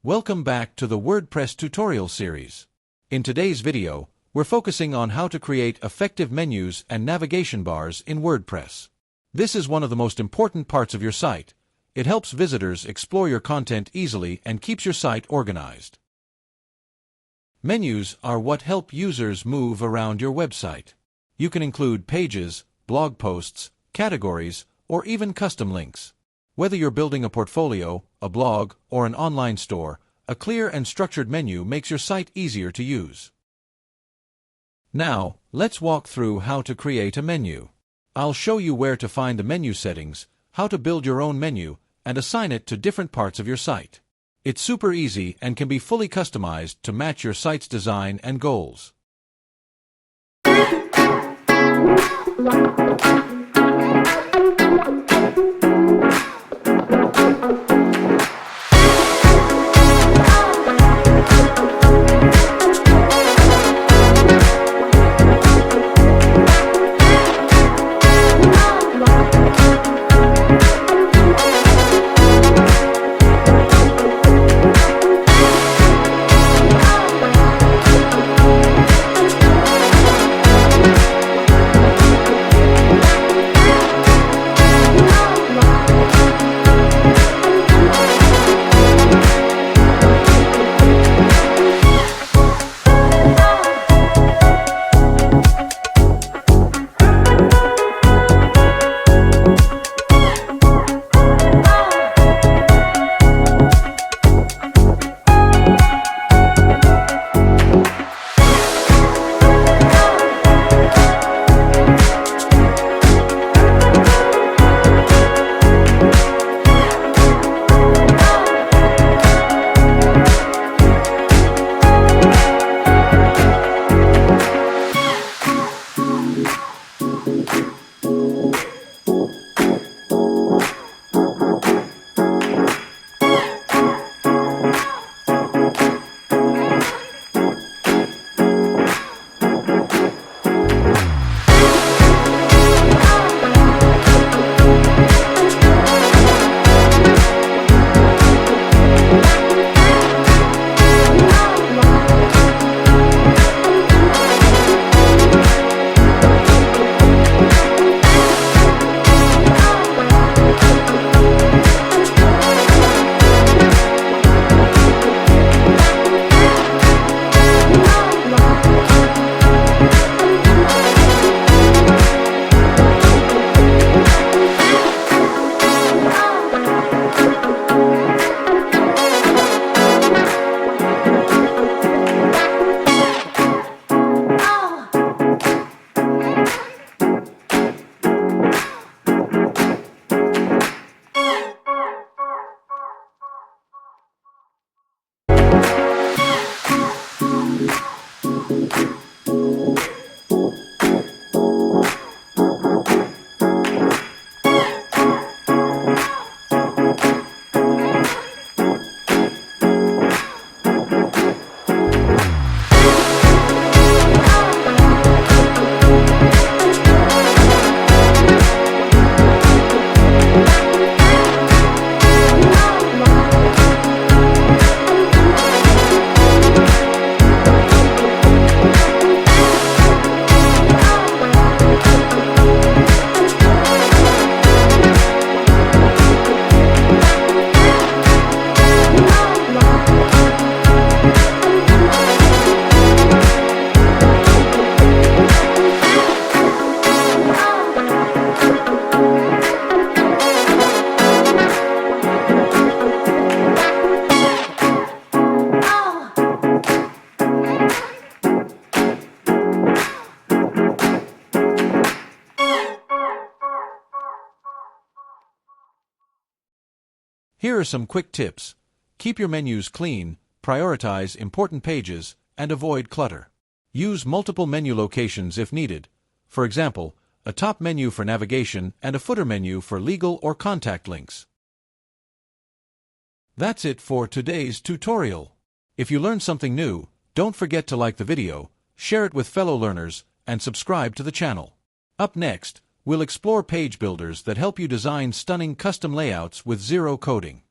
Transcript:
Welcome back to the WordPress tutorial series. In today's video, we're focusing on how to create effective menus and navigation bars in WordPress. This is one of the most important parts of your site. It helps visitors explore your content easily and keeps your site organized. Menus are what help users move around your website. You can include pages, blog posts, categories, or even custom links. Whether you're building a portfolio, a blog, or an online store, a clear and structured menu makes your site easier to use. Now, let's walk through how to create a menu. I'll show you where to find the menu settings, how to build your own menu, and assign it to different parts of your site. It's super easy and can be fully customized to match your site's design and goals. Here are some quick tips. Keep your menus clean, prioritize important pages, and avoid clutter. Use multiple menu locations if needed. For example, a top menu for navigation and a footer menu for legal or contact links. That's it for today's tutorial. If you learned something new, don't forget to like the video, share it with fellow learners, and subscribe to the channel. Up next, we'll explore page builders that help you design stunning custom layouts with zero coding.